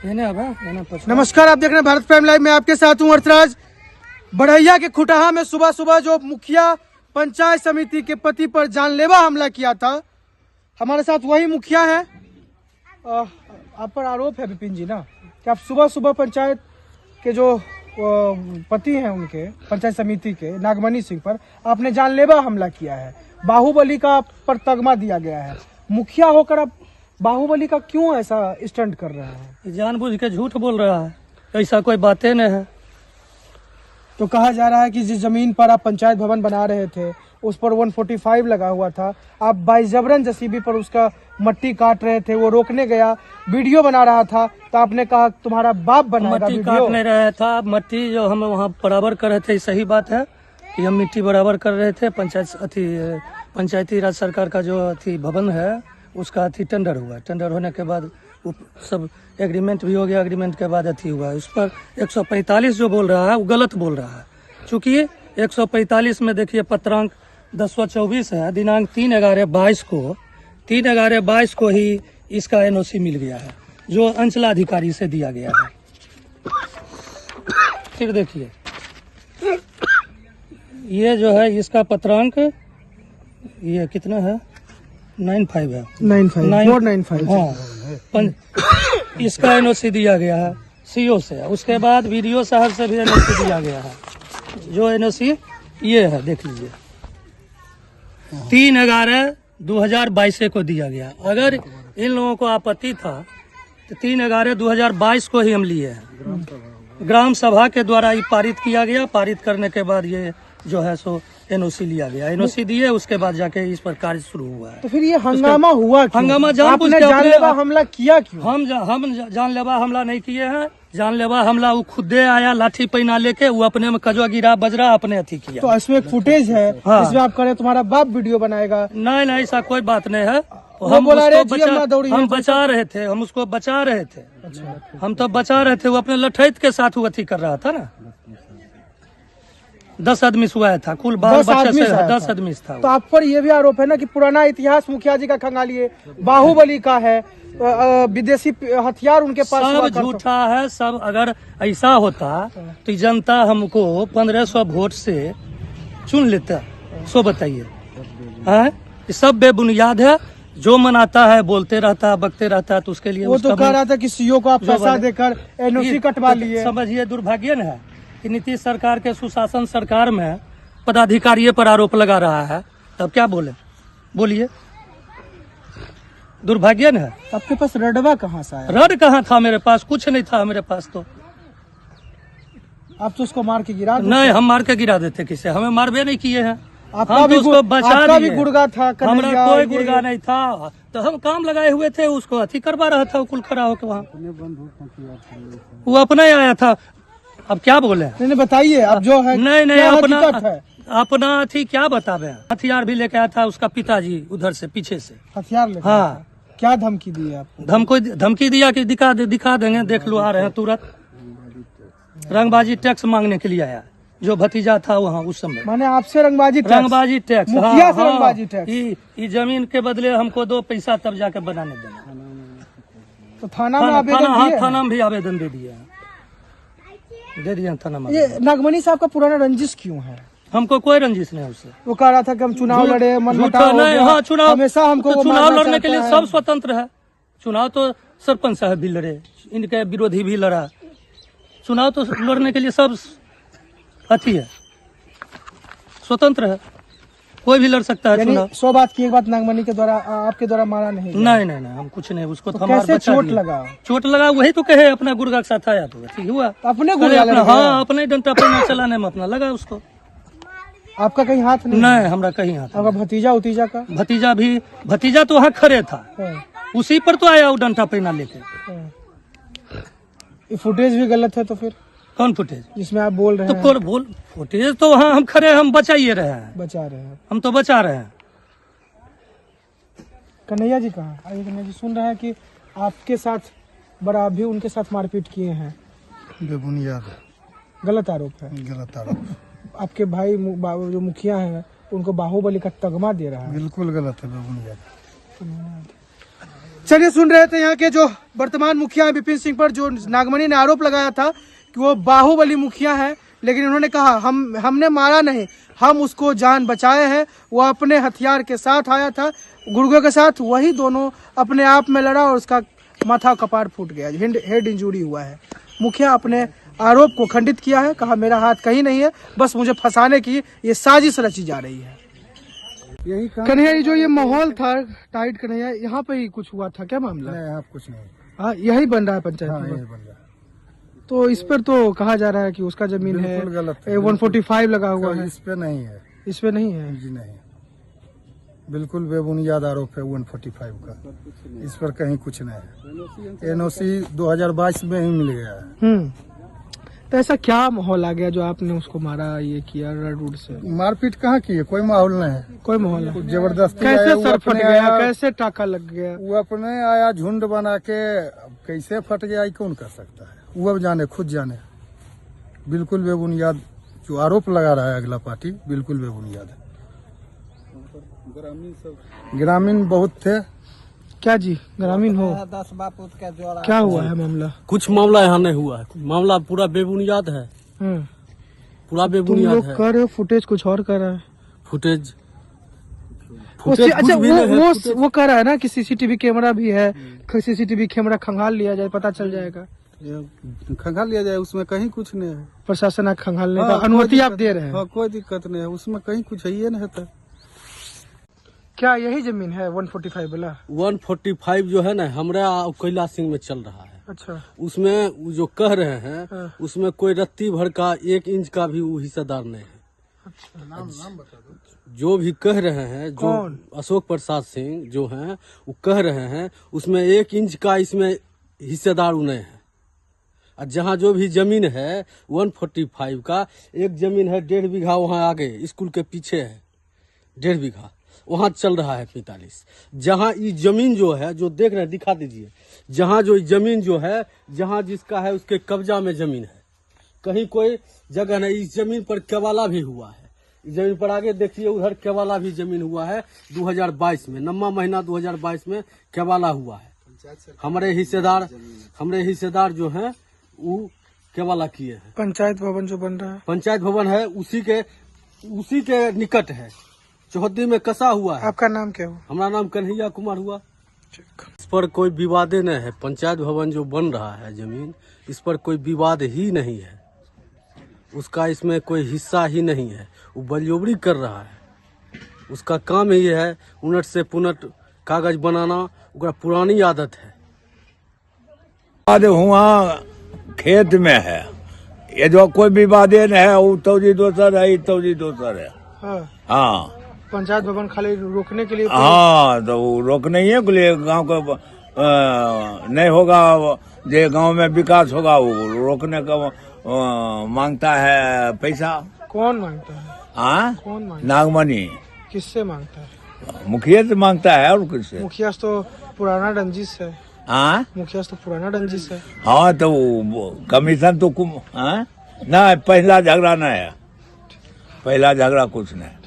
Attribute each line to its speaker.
Speaker 1: नमस्कार, आप देख रहे हैं भारत प्राइम लाइव में, आपके साथ हूँ अर्थराज। बढ़ैया के खुटहा में सुबह सुबह जो मुखिया पंचायत समिति के पति पर जानलेवा हमला किया था, हमारे साथ वही मुखिया है। आप पर आरोप है विपिन जी ना कि आप सुबह सुबह पंचायत के जो पति हैं उनके पंचायत समिति के नागमणि सिंह पर आपने जानलेवा हमला किया है। बाहुबली का पर तगमा दिया गया है। मुखिया होकर आप बाहुबली का क्यों ऐसा स्टंट कर रहा है?
Speaker 2: जानबूझ के झूठ बोल रहा है, ऐसा कोई बातें नहीं है।
Speaker 1: तो कहा जा रहा है कि जिस जमीन पर आप पंचायत भवन बना रहे थे उस पर 145 लगा हुआ था, आप बाइजबरन जेसीबी पर उसका मट्टी काट रहे थे, वो रोकने गया, वीडियो बना रहा था, तो आपने कहा तुम्हारा बाप बनाएगा
Speaker 2: मट्टी
Speaker 1: वीडियो।
Speaker 2: काट नहीं रहा था, मट्टी जो हम वहाँ बराबर कर रहे थे, सही बात है कि हम मिट्टी बराबर कर रहे थे। पंचायती राज सरकार का जो भवन है उसका टेंडर हुआ। टेंडर होने के बाद सब एग्रीमेंट भी हो गया। एग्रीमेंट के बाद हुआ। उस पर 145 जो बोल रहा है वो गलत बोल रहा है, चूँकि 145 में देखिए पत्रांक 1024 है, दिनांक 3/11/22 को ही इसका एनओसी मिल गया है, जो अंचलाधिकारी से दिया गया है। फिर देखिए ये जो है इसका पत्रांक ये कितना है, 95 है,
Speaker 1: 495।
Speaker 2: हाँ, इसका एनओसी दिया गया है सीओ से। उसके बाद वीडियो साहब से भी एनओसी दिया गया है, जो एनओसी ये है, देख लीजिए 3/11/2022 को दिया गया। अगर इन लोगों को आपत्ति था तो 3/11/2022 को ही हम लिए हैं। ग्राम सभा के द्वारा ये पारित किया गया। पारित करने के बाद ये जो है सो एनओसी लिया गया। एनओसी दिए, उसके बाद जाके इस पर कार्य शुरू हुआ है।
Speaker 1: तो फिर ये हंगामा हुआ क्यों?
Speaker 2: हंगामा
Speaker 1: जानलेवा हमला किया क्यों?
Speaker 2: हम जानलेवा हमला नहीं किए हैं। जानलेवा हमला वो खुदे आया लाठी पैना लेके, वो अपने में कजवा गिरा बजरा अपने अथी किया।
Speaker 1: तो इसमें एक फुटेज है,
Speaker 2: हाँ।
Speaker 1: इसमें आप कह रहे तुम्हारा बाप वीडियो बनाएगा।
Speaker 2: नहीं, ऐसा कोई बात नहीं है।
Speaker 1: हम बोला रहे
Speaker 2: हम बचा रहे थे, हम उसको बचा रहे थे।
Speaker 1: अच्छा।
Speaker 2: हम तो बचा रहे थे, वो अपने लठैत के साथ वो अथी कर रहा था ना। 10 आदमी हुआ था, कुल 12 बच्चे से 10 आदमी था।
Speaker 1: तो आप पर ये भी आरोप है ना कि पुराना इतिहास मुखिया जी का खंगालिए, बाहुबली का है, विदेशी हथियार उनके पास
Speaker 2: सब झूठा है सब। अगर ऐसा होता तो जनता हमको 1500 वोट से चुन लेता, सो बताइए। ये सब बेबुनियाद है, जो मनाता है बोलते रहता है, बकते रहता है। तो उसके लिए
Speaker 1: वो तो कह रहा था कि सीओ को आप पैसा देकर एनओसी कटवा लिए।
Speaker 2: समझिए दुर्भाग्य न है कि नीतीश सरकार के सुशासन सरकार में पदाधिकारी पर आरोप लगा रहा है, तब क्या बोलिए, दुर्भाग्य न है।
Speaker 1: आपके पास रडवा कहाँ से आया?
Speaker 2: रड कहाँ था मेरे पास? कुछ नहीं था मेरे पास। तो
Speaker 1: आप तो उसको मार के गिरा?
Speaker 2: नहीं, हम मार के गिरा देते किसे? हमें मारबे नहीं किए हैं।
Speaker 1: आपका भी
Speaker 2: उसको बचा
Speaker 1: आपका भी गुर्गा था?
Speaker 2: हमारा कोई गुर्गा नहीं था। तो हम काम लगाए हुए थे, उसको अथी करवा रहा था, कुल खड़ा होकर वहाँ। वो अपना ही आया था। अब क्या बोले?
Speaker 1: नहीं बताइए, अब जो है
Speaker 2: नहीं अपना अथी क्या बतावे। हथियार भी लेके आया था उसका पिताजी, उधर से पीछे से
Speaker 1: हथियार लेके।
Speaker 2: हाँ।
Speaker 1: क्या धमकी दी है आपको?
Speaker 2: धमकी दिया कि दिखा देंगे, देख लो आ रहे हैं तुरंत। रंगबाजी टैक्स मांगने के लिए आया, जो भतीजा था वहाँ उस समय।
Speaker 1: माने आपसे रंगबाजी टैक्स? मुखिया से रंगबाजी टैक्स?
Speaker 2: ये जमीन के बदले हमको 2 पैसा तब जाके बनाने देना।
Speaker 1: तो थाना में आवेदन दिए?
Speaker 2: थाना में भी आवेदन दे दिया, थाना में।
Speaker 1: ये नागमणि साहब का पुराना रंजिश क्यों है?
Speaker 2: हमको कोई रंजिश नहीं उससे।
Speaker 1: वो कह रहा था कि हम चुनाव लड़े, मनमुटाव हो गया।
Speaker 2: हाँ, चुनाव
Speaker 1: हमेशा हमको
Speaker 2: चुनाव लड़ने के लिए सब स्वतंत्र है। चुनाव तो सरपंच साहब भी लड़े, इनके विरोधी भी लड़ा। चुनाव तो लड़ने के लिए सब अथी है, स्वतंत्र है, कोई भी लड़ सकता है चुनाव।
Speaker 1: 100 बात की एक बात, नागमणि के द्वारा आपके द्वारा मारा नहीं?
Speaker 2: नहीं, हम कुछ नहीं। उसको
Speaker 1: तो कैसे चोट लगा?
Speaker 2: वही तो कहे अपना गुर्गा के साथ आया तो ठीक हुआ।
Speaker 1: अपने गुर्गा?
Speaker 2: हाँ, अपने डंटा पैना चलाने में अपना लगा उसको।
Speaker 1: आपका कहीं हाथ नहीं?
Speaker 2: नहीं, हमारा कहीं हाथ।
Speaker 1: आपका भतीजा का?
Speaker 2: भतीजा तो वहाँ खड़े था, उसी पर तो आया वो डंटा पैना लेके।
Speaker 1: ये फुटेज भी गलत है तो फिर?
Speaker 2: कौन फुटेज
Speaker 1: जिसमें आप बोल रहे हैं?
Speaker 2: तो फुटेज तो वहाँ हम खड़े, हम बचा रहे हैं। हम तो बचा रहे हैं।
Speaker 1: कन्हैया जी कहाँ? कन्हैया जी सुन रहे हैं कि आपके साथ बड़ा भी उनके साथ मारपीट किए हैं।
Speaker 3: बेबुनियाद
Speaker 1: गलत आरोप है।
Speaker 3: गलत आरोप।
Speaker 1: आपके भाई जो मुखिया हैं उनको बाहुबली का तगमा दे रहा है।
Speaker 3: बिल्कुल गलत है, बेबुनियाद।
Speaker 1: चलिए, सुन रहे थे यहाँ के जो वर्तमान मुखिया हैं विपिन सिंह पर, जो नागमणि ने आरोप लगाया था कि वो बाहुबली मुखिया है, लेकिन उन्होंने कहा हमने मारा नहीं, हम उसको जान बचाए हैं। वो अपने हथियार के साथ आया था, गुर्गों के साथ, वही दोनों अपने आप में लड़ा और उसका माथा कपार फूट गया, हेड इंजरी हुआ है। मुखिया अपने आरोप को खंडित किया है, कहा मेरा हाथ कहीं नहीं है, बस मुझे फंसाने की ये साजिश रची जा रही है।
Speaker 3: यही काम
Speaker 1: कन्हैया, ये जो ये माहौल था टाइट कन्हैया, यहाँ पे ही कुछ हुआ था क्या मामला?
Speaker 3: नहीं, यहाँ कुछ नहीं।
Speaker 1: हाँ, यही बन रहा है पंचायत
Speaker 3: हाँ,
Speaker 1: में।
Speaker 3: यही बन रहा
Speaker 1: तो इस पर तो कहा जा रहा है कि उसका जमीन है,
Speaker 3: बिल्कुल गलत है।
Speaker 1: 145 लगा हुआ
Speaker 3: है।
Speaker 1: है,
Speaker 3: इस पे नहीं है
Speaker 1: इस पे नहीं है।
Speaker 3: जी, नहीं, बिल्कुल बेबुनियाद आरोप है 145 का। इस पर कहीं कुछ नहीं है। एनओसी 2022 में ही मिल गया है।
Speaker 1: तो ऐसा क्या माहौल आ गया जो आपने उसको मारा, ये किया रोड से?
Speaker 3: मारपीट कहाँ की है, कोई माहौल नहीं है।
Speaker 1: कोई माहौल नहीं।
Speaker 3: कुछ जबरदस्ती
Speaker 1: कैसे
Speaker 3: आया, वो
Speaker 1: सर फट
Speaker 3: अपने
Speaker 1: गया,
Speaker 3: आया,
Speaker 1: कैसे टाका लग गया?
Speaker 3: वो अपने आया झुंड बना के, अब कैसे फट गया ये कौन कर सकता है, वो अब जाने, खुद जाने। बिल्कुल बेबुनियाद जो आरोप लगा रहा है अगला पार्टी, बिल्कुल बेबुनियाद है। ग्रामीण बहुत थे।
Speaker 1: क्या जी, ग्रामीण हो?
Speaker 3: 10 बापूत का जोड़ा।
Speaker 1: क्या हुआ है मामला?
Speaker 4: कुछ मामला यहाँ नहीं हुआ है, मामला पूरा बेबुनियाद है, पूरा
Speaker 1: तुम
Speaker 4: बेबुनियाद
Speaker 1: लोग
Speaker 4: है।
Speaker 1: कर रहे हो, फुटेज कुछ और कर रहा है।
Speaker 4: फुटेज
Speaker 1: अच्छा,
Speaker 4: कुछ भी नहीं है,
Speaker 1: वो कह रहा है ना कि सीसीटीवी कैमरा भी है, सीसीटीवी कैमरा खंगाल लिया जाए, पता चल जाएगा।
Speaker 3: खंगाल लिया जाए, उसमें कहीं कुछ नहीं है।
Speaker 1: प्रशासन आप खंगालने
Speaker 3: हाँ,
Speaker 1: का
Speaker 3: कोई
Speaker 1: अनुमति आप
Speaker 3: दिक्कत-
Speaker 1: दे रहे हैं?
Speaker 3: हाँ, कोई दिक्कत नहीं है, उसमें कहीं कुछ है ही नहीं है।
Speaker 1: क्या यही जमीन है 145 वाला?
Speaker 4: 145 जो है ना हमारा कैलाश सिंह में चल रहा है।
Speaker 1: अच्छा,
Speaker 4: उसमें वो जो कह रहे हैं
Speaker 1: हाँ।
Speaker 4: उसमें कोई रत्ती भर का 1 इंच का भी वो हिस्सेदार नहीं है।
Speaker 3: नाम बता दो।
Speaker 4: जो भी कह रहे हैं, जो
Speaker 1: कौन?
Speaker 4: अशोक प्रसाद सिंह जो हैं वो कह रहे हैं, उसमें 1 इंच का इसमें हिस्सेदार नहीं है। और जहाँ जो भी जमीन है 145 का, एक जमीन है 1.5 बीघा वहाँ आगे स्कूल के पीछे है, 1.5 बीघा वहाँ चल रहा है 45। जहाँ ये जमीन जो है, जो देख रहे हैं, दिखा दीजिए, जहाँ जो जमीन जो है, जहाँ जिसका है उसके कब्जा में जमीन है, कहीं कोई जगह नहीं। इस जमीन पर केवाला भी हुआ है, इस जमीन पर आगे देखिए, उधर केवाला भी जमीन हुआ है 2022 में, 9वां महीना 2022 में केवाला हुआ है। हमारे हिस्सेदार जो हैं वो केवाला किए हैं।
Speaker 1: पंचायत भवन जो बन रहा है,
Speaker 4: पंचायत भवन है उसी के निकट है, चौहद्दी में कसा हुआ है।
Speaker 1: आपका नाम क्या हुआ?
Speaker 4: हमारा नाम कन्हैया कुमार हुआ। इस पर कोई विवाद नहीं है। पंचायत भवन जो बन रहा है जमीन, इस पर कोई विवाद ही नहीं है, उसका इसमें कोई हिस्सा ही नहीं है। वो बलजोबरी कर रहा है, उसका काम ही है उनट से पुनट कागज बनाना, उसका पुरानी आदत है।
Speaker 5: विवाद हुआ खेत में है, ये जो कोई विवाद नहीं है, वो तौजी दोसर है, ये तौजी दोसर है।
Speaker 1: हाँ,
Speaker 5: हाँ
Speaker 1: पंचायत भवन खाली रोकने के लिए
Speaker 5: हाँ, तो वो रोकने ही के लिए गांव को नहीं होगा, जो गांव में विकास होगा वो रोकने का मांगता है पैसा।
Speaker 1: कौन मांगता है?
Speaker 5: हाँ,
Speaker 1: कौन मांगता
Speaker 5: नागमणि
Speaker 1: है? किससे मांगता है?
Speaker 5: मुखिया से मांगता है और किससे?
Speaker 1: मुखिया से तो पुराना रंजिश है,
Speaker 5: हाँ
Speaker 1: मुखिया से तो पुराना रंजिश है।
Speaker 5: हाँ, तो वो कमीशन तो हाँ ना, पहला झगड़ा नहीं है, पहला झगड़ा कुछ नहीं।